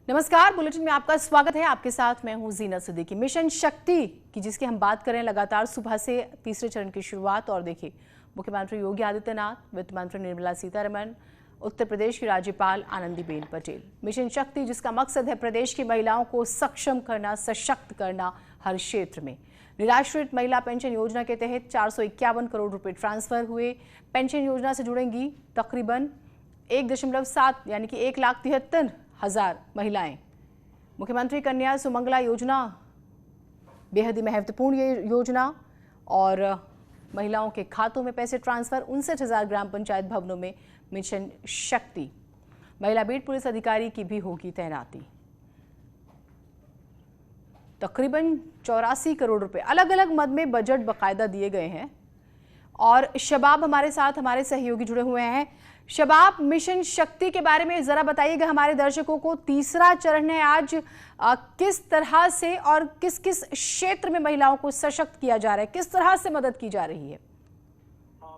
नमस्कार, बुलेटिन में आपका स्वागत है। आपके साथ मैं हूं जीनत सिद्दीकी। मिशन शक्ति की जिसकी हम बात करें, लगातार सुबह से तीसरे चरण की शुरुआत। और देखिए, मुख्यमंत्री योगी आदित्यनाथ, वित्त मंत्री निर्मला सीतारमण, उत्तर प्रदेश की राज्यपाल आनंदीबेन पटेल। मिशन शक्ति जिसका मकसद है प्रदेश की महिलाओं को सक्षम करना, सशक्त करना हर क्षेत्र में। निराश्रित महिला पेंशन योजना के तहत 451 करोड़ रुपए ट्रांसफर हुए। पेंशन योजना से जुड़ेंगी तकरीबन 1.7 यानी कि 1,73,000 महिलाएं। मुख्यमंत्री कन्या सुमंगला योजना बेहद ही महत्वपूर्ण ये योजना, और महिलाओं के खातों में पैसे ट्रांसफर। 59,000 ग्राम पंचायत भवनों में मिशन शक्ति। महिला बीट पुलिस अधिकारी की भी होगी तैनाती। तकरीबन 84 करोड़ रुपए अलग अलग मद में बजट बाकायदा दिए गए हैं। और शबाब हमारे साथ, हमारे सहयोगी जुड़े हुए हैं। शबाब, मिशन शक्ति के बारे में जरा बताइएगा हमारे दर्शकों को। तीसरा चरण है आज, किस तरह से और किस किस क्षेत्र में महिलाओं को सशक्त किया जा रहा है, किस तरह से मदद की जा रही है?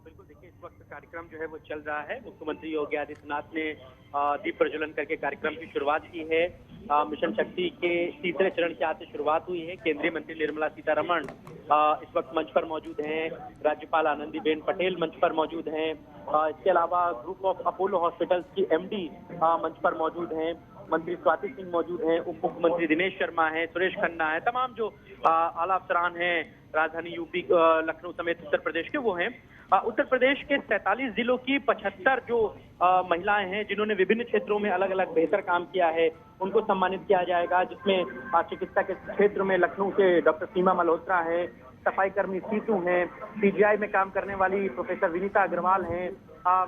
बिल्कुल, देखिए इस वक्त कार्यक्रम जो है वो चल रहा है। मुख्यमंत्री योगी आदित्यनाथ ने दीप प्रज्वलन करके कार्यक्रम की शुरुआत की है। मिशन शक्ति के तीसरे चरण की आज से शुरुआत हुई है। केंद्रीय मंत्री निर्मला सीतारमण इस वक्त मंच पर मौजूद हैं। राज्यपाल आनंदीबेन पटेल मंच पर मौजूद हैं। इसके अलावा ग्रुप ऑफ अपोलो हॉस्पिटल्स की MD मंच पर मौजूद हैं। मंत्री स्वाति सिंह मौजूद हैं। उप मुख्यमंत्री दिनेश शर्मा हैं, सुरेश खन्ना है, तमाम जो आला अफसरान हैं राजधानी यूपी लखनऊ समेत उत्तर प्रदेश के, वो हैं। उत्तर प्रदेश के 47 जिलों की 75 जो महिलाएं हैं जिन्होंने विभिन्न क्षेत्रों में अलग अलग बेहतर काम किया है, उनको सम्मानित किया जाएगा। जिसमें चिकित्सा के क्षेत्र में लखनऊ से डॉक्टर सीमा मल्होत्रा हैं, सफाई कर्मी सीतू हैं, PGI में काम करने वाली प्रोफेसर विनीता अग्रवाल हैं,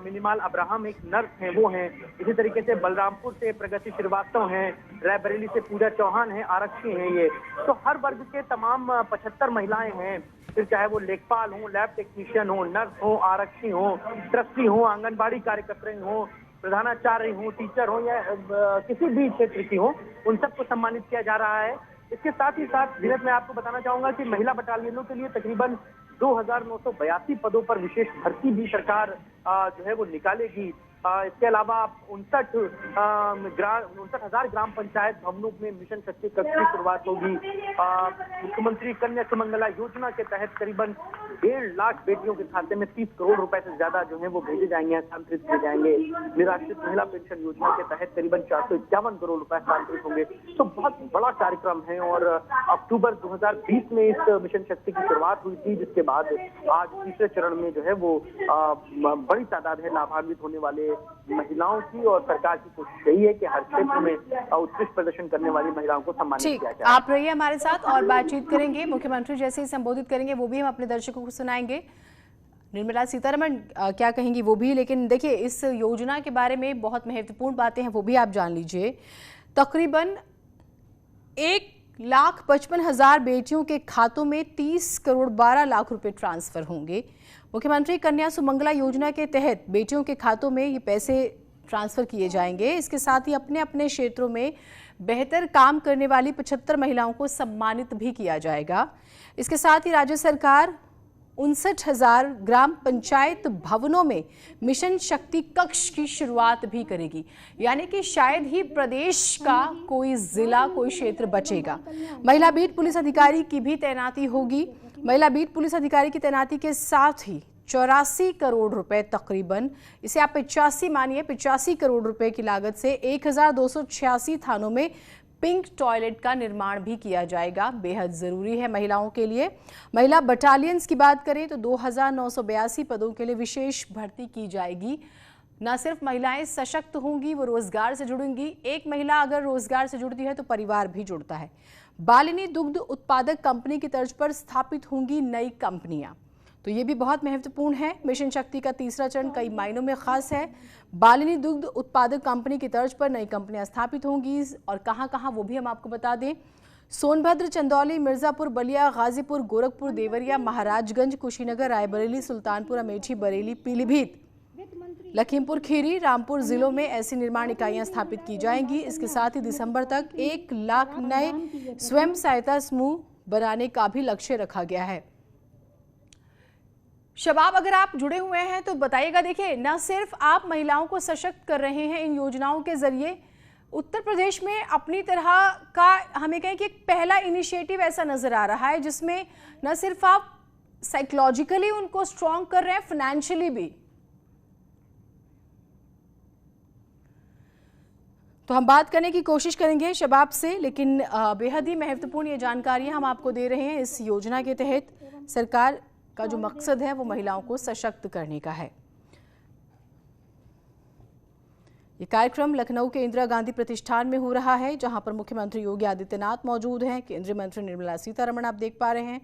मिनिमाल अब्राहम एक नर्स हैं, वो हैं। इसी तरीके से बलरामपुर से प्रगति श्रीवास्तव हैं, रायबरेली से पूजा चौहान हैं, आरक्षी हैं। ये तो हर वर्ग के तमाम 75 महिलाएं हैं, फिर चाहे वो लेखपाल हो, लैब टेक्नीशियन हो, नर्स हो, आरक्षी हो, ट्रस्टी हो, आंगनबाड़ी कार्यकर्ता हो, प्रधानाचार्य हो, टीचर हो, या किसी भी क्षेत्र की हो, उन सबको सम्मानित किया जा रहा है। इसके साथ ही साथ जिले में आपको बताना चाहूंगा कि महिला बटालियनों के लिए तकरीबन 2,982 पदों पर विशेष भर्ती भी सरकार जो है वो निकालेगी। इसके अलावा 59,000 ग्राम पंचायत भवनों में मिशन शक्ति कक्ष की शुरुआत होगी। मुख्यमंत्री कन्या सुमंगला योजना के तहत करीबन 1.5 लाख बेटियों के खाते में 30 करोड़ रुपए से ज्यादा जो है वो भेजे जाएंगे, हस्तांतरित किए जाएंगे। निराश्रित महिला पेंशन योजना के तहत करीबन 451 करोड़ रुपए हस्तांतरित होंगे। तो बहुत बड़ा कार्यक्रम है। और अक्टूबर 2020 में इस मिशन शक्ति की शुरुआत हुई थी, जिसके बाद आज तीसरे चरण में जो है वो बड़ी तादाद है लाभान्वित होने वाले महिलाओं की। और सरकार की कोशिश यही है कि हर क्षेत्र में उत्कृष्ट प्रदर्शन करने वाली महिलाओं को सम्मानित किया जाए। आप रहिए हमारे साथ और बातचीत करेंगे। मुख्यमंत्री जैसे ही संबोधित करेंगे वो भी हम अपने दर्शकों को सुनाएंगे। निर्मला सीतारमण क्या कहेंगी वो भी। लेकिन देखिए, इस योजना के बारे में बहुत महत्वपूर्ण बातें हैं, वो भी आप जान लीजिए। तकरीबन 1,55,000 बेटियों के खातों में 30 करोड़ 12 लाख रुपए ट्रांसफर होंगे। मुख्यमंत्री कन्या सुमंगला योजना के तहत बेटियों के खातों में ये पैसे ट्रांसफर किए जाएंगे। इसके साथ ही अपने अपने क्षेत्रों में बेहतर काम करने वाली 75 महिलाओं को सम्मानित भी किया जाएगा। इसके साथ ही राज्य सरकार 59,000 ग्राम पंचायत भवनों में मिशन शक्ति कक्ष की शुरुआत भी करेगी। यानी कि शायद ही प्रदेश का कोई जिला, कोई क्षेत्र बचेगा। महिला बीट पुलिस अधिकारी की भी तैनाती होगी। महिला बीट पुलिस अधिकारी की तैनाती के साथ ही 84 करोड़ रुपए तकरीबन, इसे आप 85 मानिए, 85 करोड़ रुपए की लागत से 1,286 थानों में पिंक टॉयलेट का निर्माण भी किया जाएगा। बेहद जरूरी है महिलाओं के लिए। महिला बटालियंस की बात करें तो 2,982 पदों के लिए विशेष भर्ती की जाएगी। न सिर्फ महिलाएं सशक्त होंगी, वो रोजगार से जुड़ेंगी। एक महिला अगर रोजगार से जुड़ती है तो परिवार भी जुड़ता है। बालिनी दुग्ध उत्पादक कंपनी की तर्ज पर स्थापित होंगी नई कंपनियां, तो ये भी बहुत महत्वपूर्ण है। मिशन शक्ति का तीसरा चरण कई मायनों में खास है। बालिनी दुग्ध उत्पादक कंपनी की तर्ज पर नई कंपनियां स्थापित होंगी, और कहां कहां वो भी हम आपको बता दें। सोनभद्र, चंदौली, मिर्जापुर, बलिया, गाजीपुर, गोरखपुर, देवरिया, महाराजगंज, कुशीनगर, रायबरेली, सुल्तानपुर, अमेठी, बरेली, पीलीभीत, लखीमपुर खीरी, रामपुर जिलों में ऐसी निर्माण इकाइयां स्थापित की जाएंगी। इसके साथ ही दिसंबर तक 1 लाख नए स्वयं सहायता समूह बनाने का भी लक्ष्य रखा गया है। शबाब, अगर आप जुड़े हुए हैं तो बताइएगा। देखिए, न सिर्फ आप महिलाओं को सशक्त कर रहे हैं इन योजनाओं के जरिए, उत्तर प्रदेश में अपनी तरह का हमें कहें कि एक पहला इनिशिएटिव ऐसा नजर आ रहा है जिसमें न सिर्फ आप साइकोलॉजिकली उनको स्ट्रॉन्ग कर रहे हैं, फाइनेंशियली भी। तो हम बात करने की कोशिश करेंगे शबाब से, लेकिन बेहद ही महत्वपूर्ण ये जानकारी हम आपको दे रहे हैं। इस योजना के तहत सरकार का जो मकसद है वो महिलाओं को सशक्त करने का है। ये कार्यक्रम लखनऊ के इंदिरा गांधी प्रतिष्ठान में हो रहा है, जहां पर मुख्यमंत्री योगी आदित्यनाथ मौजूद हैं, केंद्रीय मंत्री निर्मला सीतारमण आप देख पा रहे हैं,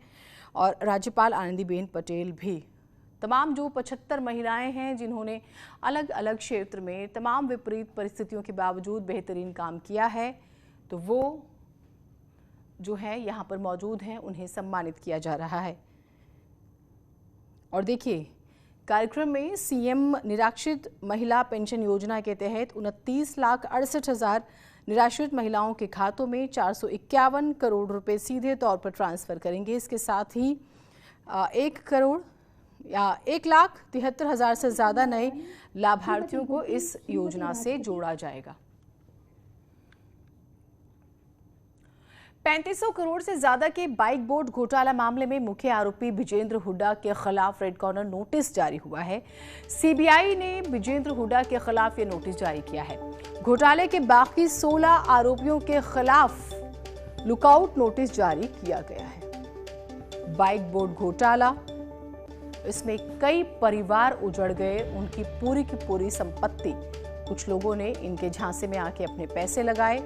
और राज्यपाल आनंदीबेन पटेल भी। तमाम जो 75 महिलाएं हैं जिन्होंने अलग अलग क्षेत्र में तमाम विपरीत परिस्थितियों के बावजूद बेहतरीन काम किया है, तो वो जो है यहाँ पर मौजूद हैं, उन्हें सम्मानित किया जा रहा है। और देखिए, कार्यक्रम में सीएम निराश्रित महिला पेंशन योजना के तहत 29,68,000 निराश्रित महिलाओं के खातों में 451 करोड़ रुपए सीधे तौर पर ट्रांसफर करेंगे। इसके साथ ही 1,73,000 से ज़्यादा नए लाभार्थियों को इस योजना से जोड़ा जाएगा। 3500 करोड़ से ज्यादा के बाइक बोर्ड घोटाला मामले में मुख्य आरोपी विजेंद्र हुड्डा के खिलाफ रेड कॉर्नर नोटिस जारी हुआ है। सीबीआई ने विजेंद्र हुड्डा के खिलाफ ये नोटिस जारी किया है। घोटाले के बाकी 16 आरोपियों के खिलाफ लुकआउट नोटिस जारी किया गया है। बाइक बोर्ड घोटाला, इसमें कई परिवार उजड़ गए, उनकी पूरी की पूरी संपत्ति कुछ लोगों ने इनके झांसे में आके अपने पैसे लगाए,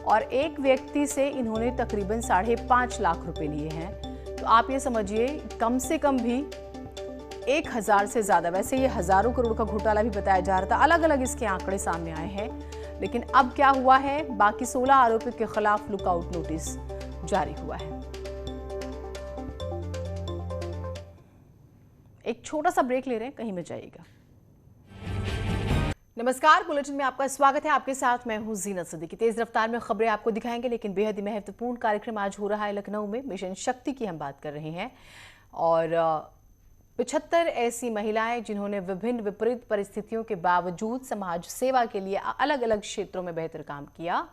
और एक व्यक्ति से इन्होंने तकरीबन 5.5 लाख रुपए लिए हैं। तो आप ये समझिए, कम से कम भी 1000 से ज्यादा, वैसे ये हजारों करोड़ का घोटाला भी बताया जा रहा था, अलग अलग इसके आंकड़े सामने आए हैं। लेकिन अब क्या हुआ है, बाकी 16 आरोपियों के खिलाफ लुकआउट नोटिस जारी हुआ है। एक छोटा सा ब्रेक ले रहे हैं, कहीं मत जाइएगा। नमस्कार, बुलेटिन में आपका स्वागत है। आपके साथ मैं हूं जीनत सिद्दीकी। तेज रफ्तार में खबरें आपको दिखाएंगे, लेकिन बेहद ही महत्वपूर्ण कार्यक्रम आज हो रहा है लखनऊ में। मिशन शक्ति की हम बात कर रहे हैं, और 75 ऐसी महिलाएं जिन्होंने विभिन्न विपरीत परिस्थितियों के बावजूद समाज सेवा के लिए अलग अलग क्षेत्रों में बेहतर काम किया,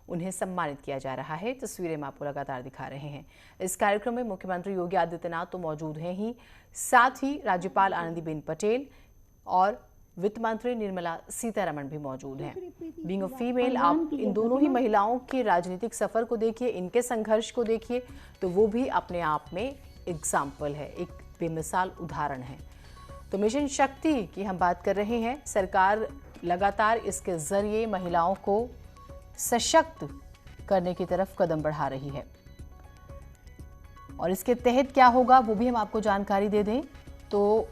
उन्हें सम्मानित किया जा रहा है। तस्वीरें हम आपको लगातार दिखा रहे हैं। इस कार्यक्रम में मुख्यमंत्री योगी आदित्यनाथ तो मौजूद हैं ही, साथ ही राज्यपाल आनंदीबेन पटेल और वित्त मंत्री निर्मला सीतारमण भी मौजूद हैं। बीइंग अ फीमेल, आप इन दोनों ही महिलाओं के राजनीतिक सफर को देखिए, इनके संघर्ष को देखिए, तो वो भी अपने आप में एग्जाम्पल है, एक बेमिसाल उदाहरण है। तो मिशन शक्ति की हम बात कर रहे हैं। सरकार लगातार इसके जरिए महिलाओं को सशक्त करने की तरफ कदम बढ़ा रही है, और इसके तहत क्या होगा वो भी हम आपको जानकारी दे दें। तो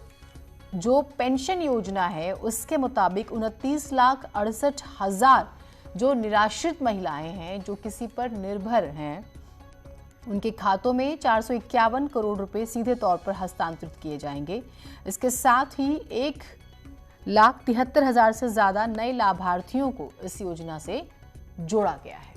जो पेंशन योजना है उसके मुताबिक 29,68,000 जो निराश्रित महिलाएं हैं, जो किसी पर निर्भर हैं, उनके खातों में 451 करोड़ रुपए सीधे तौर पर हस्तांतरित किए जाएंगे। इसके साथ ही 1,73,000 से ज्यादा नए लाभार्थियों को इस योजना से जोड़ा गया है।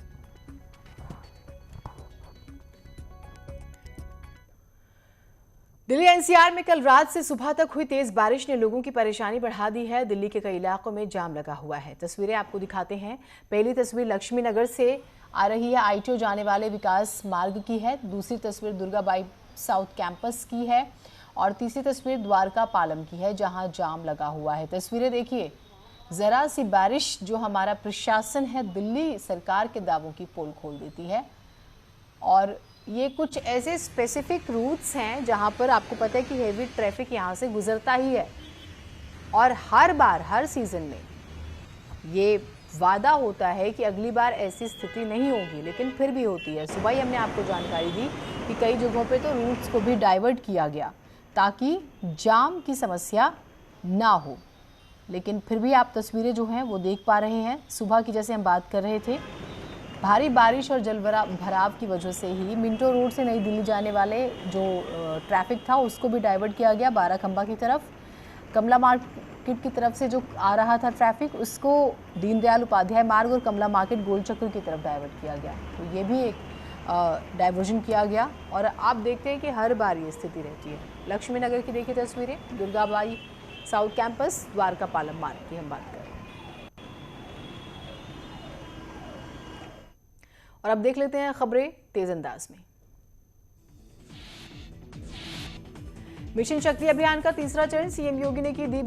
दिल्ली एनसीआर में कल रात से सुबह तक हुई तेज बारिश ने लोगों की परेशानी बढ़ा दी है। दिल्ली के कई इलाकों में जाम लगा हुआ है। तस्वीरें आपको दिखाते हैं। पहली तस्वीर लक्ष्मी नगर से आ रही है, आईटीओ जाने वाले विकास मार्ग की है। दूसरी तस्वीर दुर्गाबाई साउथ कैंपस की है, और तीसरी तस्वीर द्वारका पालम की है, जहां जाम लगा हुआ है। तस्वीरें देखिए, जरा सी बारिश जो हमारा प्रशासन है, दिल्ली सरकार के दावों की पोल खोल देती है। और ये कुछ ऐसे स्पेसिफिक रूट्स हैं जहां पर आपको पता है कि हेवी ट्रैफिक यहां से गुजरता ही है, और हर बार हर सीजन में ये वादा होता है कि अगली बार ऐसी स्थिति नहीं होगी, लेकिन फिर भी होती है। सुबह ही हमने आपको जानकारी दी कि कई जगहों पे तो रूट्स को भी डाइवर्ट किया गया ताकि जाम की समस्या ना हो, लेकिन फिर भी आप तस्वीरें जो हैं वो देख पा रहे हैं। सुबह की जैसे हम बात कर रहे थे, भारी बारिश और जलभराव की वजह से ही मिंटो रोड से नई दिल्ली जाने वाले जो ट्रैफिक था उसको भी डाइवर्ट किया गया बाराखंबा की तरफ। कमला मार्केट की तरफ से जो आ रहा था ट्रैफिक, उसको दीनदयाल उपाध्याय मार्ग और कमला मार्केट गोल चक्र की तरफ डाइवर्ट किया गया। तो ये भी एक डाइवर्जन किया गया, और आप देखते हैं कि हर बार ये स्थिति रहती है। लक्ष्मी नगर की देखिए तस्वीरें, दुर्गाबाई साउथ कैंपस, द्वारका पालम मार्ग की हम बात कर रहे हैं। और अब देख लेते हैं खबरें तेज अंदाज में। मिशन शक्ति अभियान का तीसरा चरण, सीएम योगी ने की दीप